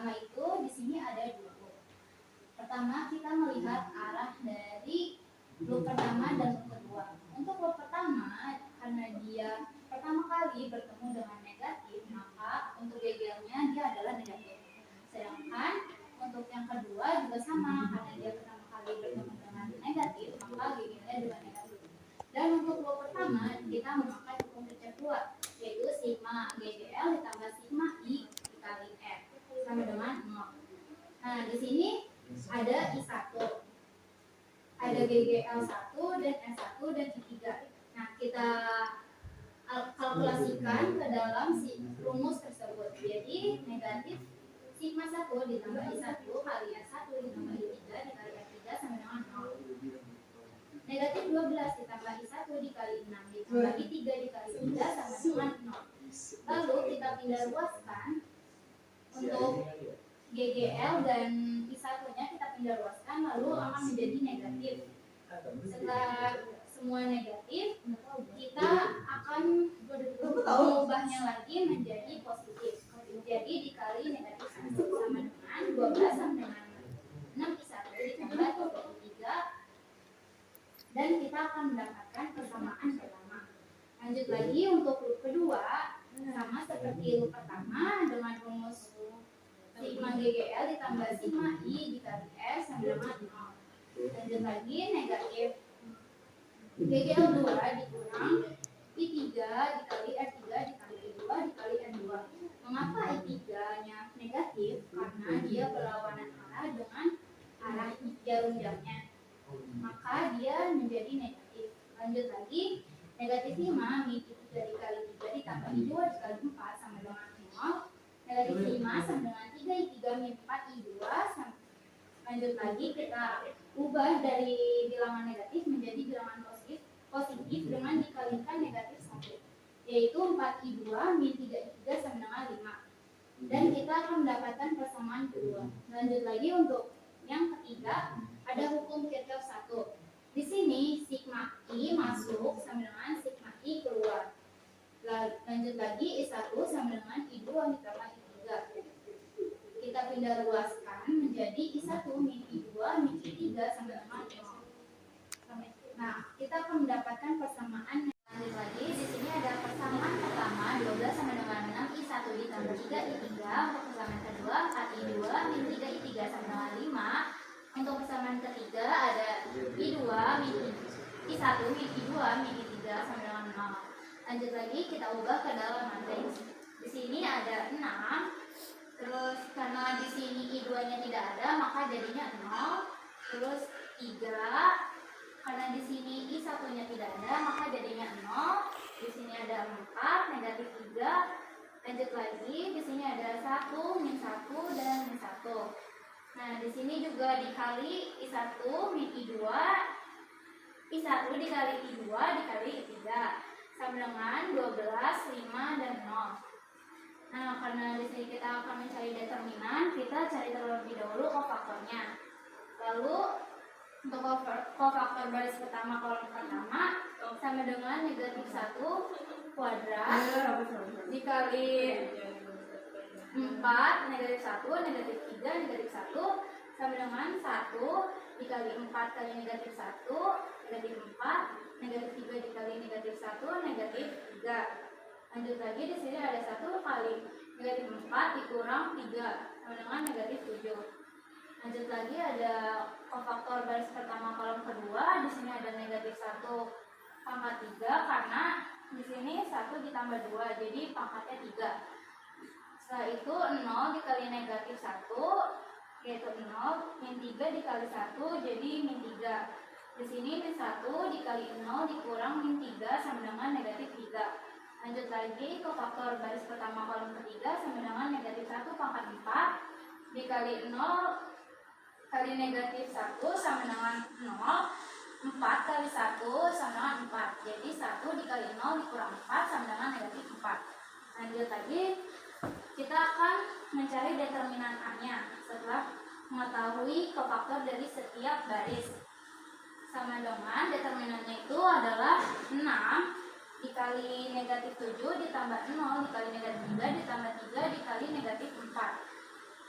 pertama itu di sini ada 2 loop. Pertama kita melihat arah dari loop pertama dan loop kedua. Untuk loop pertama, karena dia pertama kali bertemu dengan negatif, maka untuk GGL-nya dia adalah negatif. Sedangkan untuk yang kedua juga sama, karena dia pertama kali bertemu dengan negatif, maka GGL-nya juga negatif. Dan untuk loop pertama kita memakai hukum Kirchhoff kedua, yaitu sigma GGL ditambah sigma I dikali F sama dengan 0. Nah, di sini ada I1, ada GGL1 dan S1 dan I3. Nah, kita kalkulasikan ke dalam si rumus tersebut. Jadi negatif sigma 1 ditambah I1 kali S1 ditambah I3 dikali F3 sama dengan 0. Negatif 12 ditambah I1 dikali 6 ditambah I3 dikali 3 sama dengan 0. Lalu kita pindah luaskan untuk GGL dan I1-nya kita pindah luaskan lalu akan menjadi negatif. Setelah semua negatif, kita akan mengubahnya lagi menjadi positif. Jadi dikali negatif 1 sama dengan 12 sama dengan 6 I1 ditambah 23 dan kita akan mendapatkan persamaan pertama. Lanjut lagi untuk loop kedua, sama seperti loop pertama dengan rumus sigma GGL ditambah sigma I dikali S sama dengan 0. Lanjut lagi negatif GGL 2 dikurang I3 dikali F3 dikali I2 dikali N2. Mengapa I3-nya negatif? Karena dia berlawanan arah dengan arah jarum jamnya. Maka dia menjadi negatif. Lanjut lagi negatif 5 min I3 dikali 3 ditambah I2 dikali 4 sama dengan 0. Negatif 5 sama dengan 3 I3 min 4 I2 sama. Lanjut lagi kita ubah dari bilangan negatif menjadi bilangan positif dengan dikalikan negatif 1, yaitu 4I2 min 3I3 sama dengan 5. Dan kita akan mendapatkan persamaan kedua. Lanjut lagi untuk yang ketiga, ada hukum Kirchhoff 1. Di sini sigma I masuk sama dengan sigma I keluar. Lanjut lagi I1 sama dengan I2 ditambah I3. Kita pindah luaskan menjadi I1 min I2 min I3 sama dengan 0. Nah, kita akan mendapatkan persamaan. Lanjut lagi, di sini ada persamaan pertama 12 sama dengan 6 I1 ditambah 3 I3. Untuk persamaan kedua 4I2 min 3I3 sama dengan 5. Untuk persamaan ketiga ada I2 min I1 min I2 min I3 sama dengan 0. Lanjut lagi kita ubah ke dalam matriks. Di sini ada 6. Terus karena di sini I2-nya tidak ada, maka jadinya 0. Terus 3. Karena di sini I1-nya tidak ada, maka jadinya 0. Di sini ada 4, negatif 3. Lanjut lagi, di sini ada 1, min 1 dan min 1. Nah, di sini juga dikali I1 min I2, I1 dikali I2 dikali I3 sama dengan 12, 5 dan 0. Nah, karena di sini kita akan mencari determinan, kita cari terlebih dahulu kofaktornya. Lalu untuk kofaktor baris pertama kolom pertama sama dengan negatif 1 kuadrat dikali 4 negatif 1 negatif 3 negatif 1 sama dengan 1 dikali 4 kali negatif 1 negatif 4 negatif 3 dikali negatif 1 negatif 3. Lanjut lagi di sini ada 1 kali negatif 4 dikurang 3 sama dengan negatif 7. Lanjut lagi ada kofaktor baris pertama kolom kedua. Di sini ada negatif 1 pangkat 3 karena di sini 1 ditambah 2 jadi pangkatnya 3. Setelah itu 0 dikali negatif 1 yaitu 0 min 3 dikali 1 jadi min 3. Di sini min 1 dikali 0 dikurang min 3 sama dengan negatif 3. Lanjut lagi kofaktor baris pertama kolom ketiga sama dengan negatif 1 pangkat 4 dikali 0 kali negatif 1 sama dengan 0. 4 kali 1 sama dengan 4. Jadi 1 dikali 0 dikurang 4 sama dengan negatif 4. Lanjut lagi, kita akan mencari determinan A-nya setelah mengetahui kofaktor dari setiap baris. Sama dengan determinannya itu adalah 6 dikali negatif 7 ditambah 0 dikali negatif 3 ditambah 3 dikali negatif 4.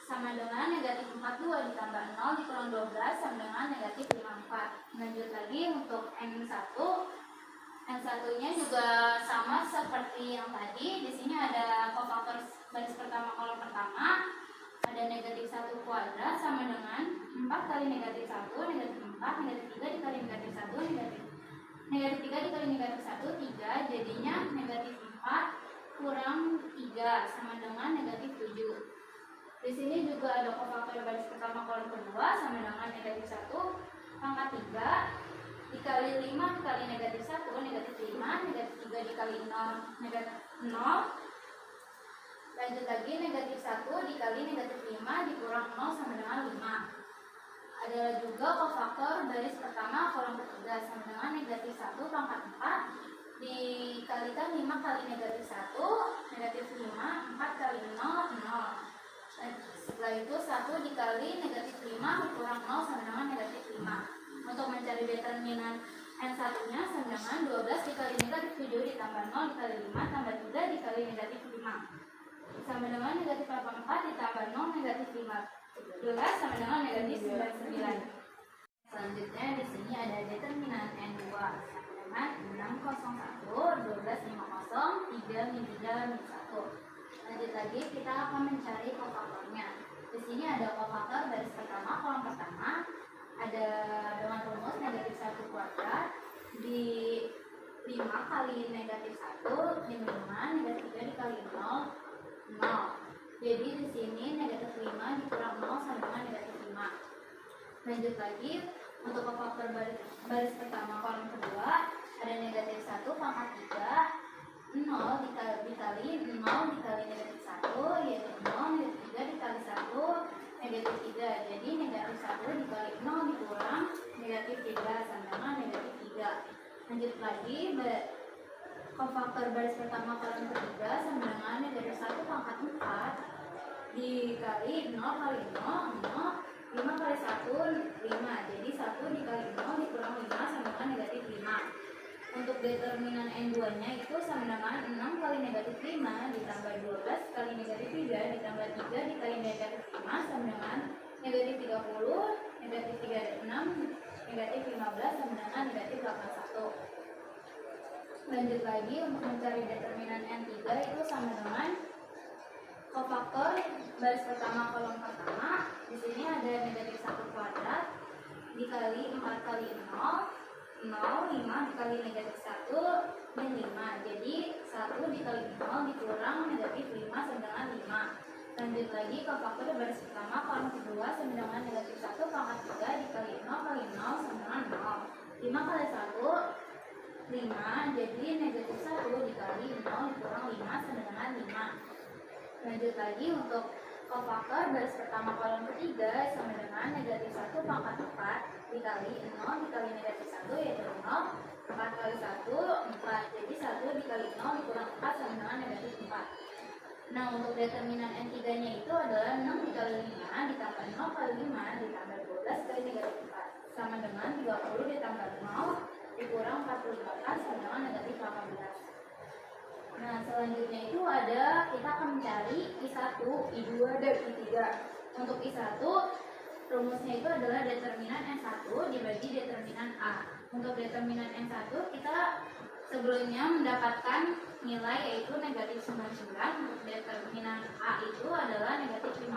sama dengan negatif 42 ditambah 0 dikurang 12 sama dengan negatif 54. Lanjut lagi untuk N1 nya juga sama seperti yang tadi. Di sini ada kofaktor baris pertama kolom pertama, ada negatif 1 kuadrat sama dengan 4 kali negatif 1, negatif 4, negatif 3 dikali negatif 1, negatif 3 dikali negatif 1, 3, jadinya negatif 4 kurang 3 sama dengan negatif 7. Di sini juga ada kofaktor baris pertama kolom kedua sama dengan negatif 1 pangkat 3 dikali 5 dikali negatif 1, negatif 5, negatif 3 dikali 0, negatif 0. Lanjut lagi, negatif 1 dikali negatif 5 dikurang 0 sama dengan 5. Ada juga kofaktor baris pertama kolom ketiga sama dengan negatif 1 pangkat 4 dikalikan 5 kali negatif 1, negatif 5, 4 kali 0, 0. Setelah itu 1 dikali negatif 5 dikurang 0 sama dengan negatif 5. Untuk mencari determinan N1 nya sama dengan 12 dikali negatif 7 ditambah 0 dikali 5 tambah 3 dikali negatif 5 sama dengan negatif 84 ditambah 0 negatif 15 sama dengan negatif 99. Selanjutnya di sini ada determinan N2 sama dengan 601, 1250, 3 min 3 min 1. Lanjut lagi kita akan mencari kofaktornya. Di sini ada kofaktor baris pertama kolom pertama, ada dengan rumus negatif 1 kuadrat di 5 kali negatif 1 min 5, negatif 3 dikali 0, 0. Jadi di sini negatif 5 dikurang 0 sama dengan negatif 5. Lanjut lagi untuk kofaktor baris pertama kolom kedua, ada negatif 1 pangkat 3, 0 dikali 0 dikali negatif 1 yaitu 0, negatif 3 dikali 1, negatif 3. Jadi negatif 1 dikali 0 dikurang negatif 3 sama dengan negatif 3. Lanjut lagi, kofaktor baris pertama kolom ketiga sama dengan negatif 1 pangkat 4 dikali 0 kali 0, 0, 5 kali 1, 5. Jadi 1 dikali 0 dikurang 5 sama dengan negatif 5. Untuk determinan N2 nya itu sama dengan 6 kali negatif 5 ditambah 12 kali negatif 3 ditambah 3 dikali negatif 5 sama dengan negatif 30, negatif 36, negatif 15 sama dengan negatif 81. Lanjut lagi untuk mencari determinan N3 itu sama dengan kofaktor baris pertama kolom pertama. Di sini ada negatif 1 kuadrat dikali 4 kali 0, 5 dikali negatif 1 min 5. Jadi 1 dikali 0 dikurang negatif 5 sama dengan 5. Lanjut lagi kofaktor baris pertama kolom kedua sama dengan negatif 1 pangkat 3 dikali 0 kali 0 sama dengan 0. 5 kali 1, 5. Jadi negatif 1 dikali 0 dikurang 5 sama dengan 5. Lanjut lagi untuk kofaktor baris pertama kolom ketiga sama dengan negatif 1 pangkat 4 dikali 0 dikali negatif 1 yaitu 0, 4 kali 1, 4. Jadi 1 dikali 0 dikurang 4 sama dengan negatif 4. Nah untuk determinan N3 nya itu adalah 6 dikali 5 ditambah 0 kali 5 ditambah 12 kali negatif 4 sama dengan 30 ditambah 0 dikurang 48 sama dengan negatif 18. Nah selanjutnya itu ada, kita akan mencari I1, I2, dan I3. Untuk I1 rumusnya itu adalah determinan N1 dibagi determinan A. Untuk determinan N1 kita sebelumnya mendapatkan nilai yaitu negatif 99. Untuk determinan A itu adalah negatif 54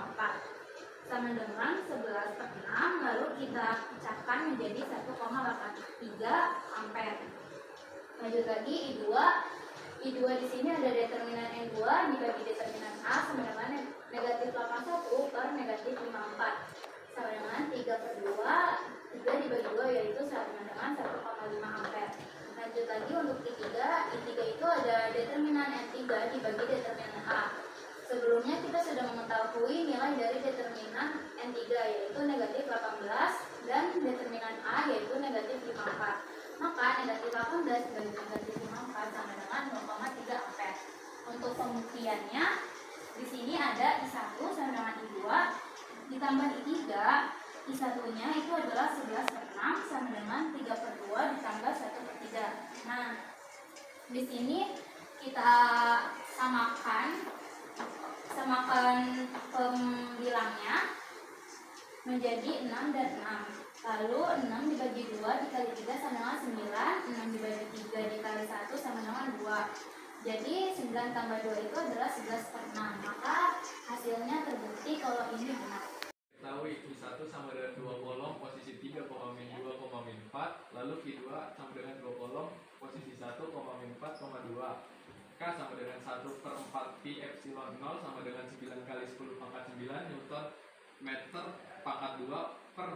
sama dengan 11 per 6, lalu kita pecahkan menjadi 1,83 ampere. Lanjut lagi I2 di sini ada determinan N2 dibagi determinan A sama dengan negatif 81 per negatif 54 sama dengan 3 per 2, 3 dibagi 2 yaitu sama dengan 1,5 ampere. Lanjut lagi untuk I3 itu ada determinan N3 dibagi determinan A. Sebelumnya kita sudah mengetahui nilai dari determinan N3 yaitu negatif 18 dan determinan A yaitu negatif 54. Maka negatif 18 dibagi negatif 54 sama dengan 0,3 ampere. Untuk pembuktiannya di sini ada I1 sama dengan I2 ditambah I3. I1-nya itu adalah 11 per 6 sama dengan 3 per 2 ditambah 1 per 3. Nah, di sini kita samakan pembilangnya. menjadi 6 dan 6. Lalu 6 dibagi 2 dikali 3 sama dengan 9. 6 dibagi 3 dikali 1 sama dengan 2. Jadi 9 tambah 2 itu adalah 11/6. Maka hasilnya terbukti kalau ini benar. Ketahui Q1 sama dengan 2 kolom posisi 3, min 2, min 4. Lalu Q2 sama dengan 2 kolom posisi 1, min 4, 2. K sama dengan 1/4 pi epsilon 0 sama dengan 9 kali 10 pangkat 9 Newton meter pangkat 2 per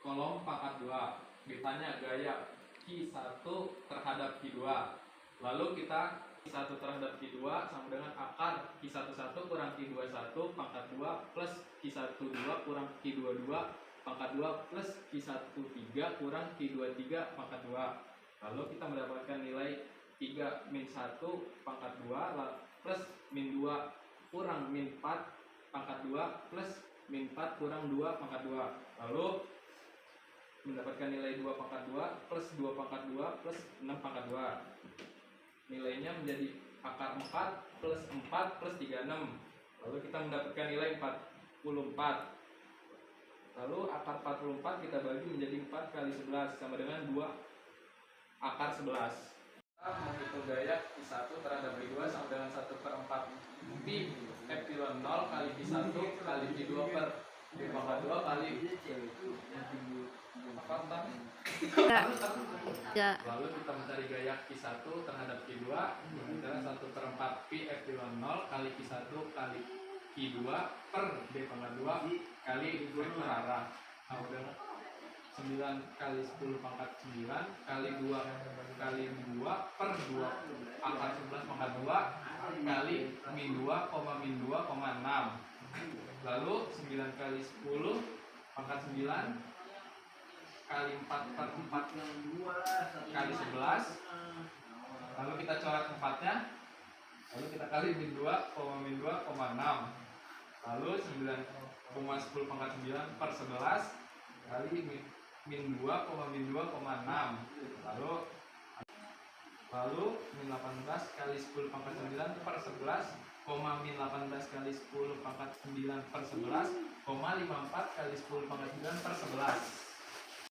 kolom pangkat 2. Ditanya gaya Q1 terhadap Q2. Lalu kita Q1 terhadap Q2 sama dengan akar Q11 kurang Q21 pangkat 2 plus Q12 kurang Q22 pangkat 2 plus Q13 kurang Q23 pangkat 2. Lalu kita mendapatkan nilai 3 min 1 pangkat 2 plus min 2 kurang min 4 pangkat 2 plus min 4 kurang 2 pangkat 2. Lalu mendapatkan nilai 2 pangkat 2 plus 2 pangkat 2 plus 6 pangkat 2. Nilainya menjadi akar 4 plus 4 plus 36. Lalu kita mendapatkan nilai 44. Lalu akar 44 kita bagi menjadi 4 kali 11 sama dengan 2 akar 11. Kita menghitung gaya Q1 terhadap Q2 sama dengan 1/4 pi epsilon 0 kali Q1 kali Q2 per pi pangkat 2 kali apa tadi? Ya. Lalu kita mencari gaya Q1 terhadap Q2 adalah 1/4 pi epsilon 0 kali Q1 kali Q2 per d pangkat 2 kali vektor arah. Nah, udah 9 kali 10 pangkat 9 kali 2 kali 2 per 2 akar 11 pangkat 2 kali min 2, min 2, 6. Lalu 9 kali 10 pangkat 9 kali 4/4 kali 11. Lalu kita coret 4-nya. Lalu kita kali min 2, min 2, 6. Lalu 9,10 pangkat 9 per 11 kali min 2, min 2, 6. Lalu min 18 kali 10 pangkat 9 per 11, min 18 kali 10 pangkat 9 per 11, 54 kali 10 pangkat 9 per 11.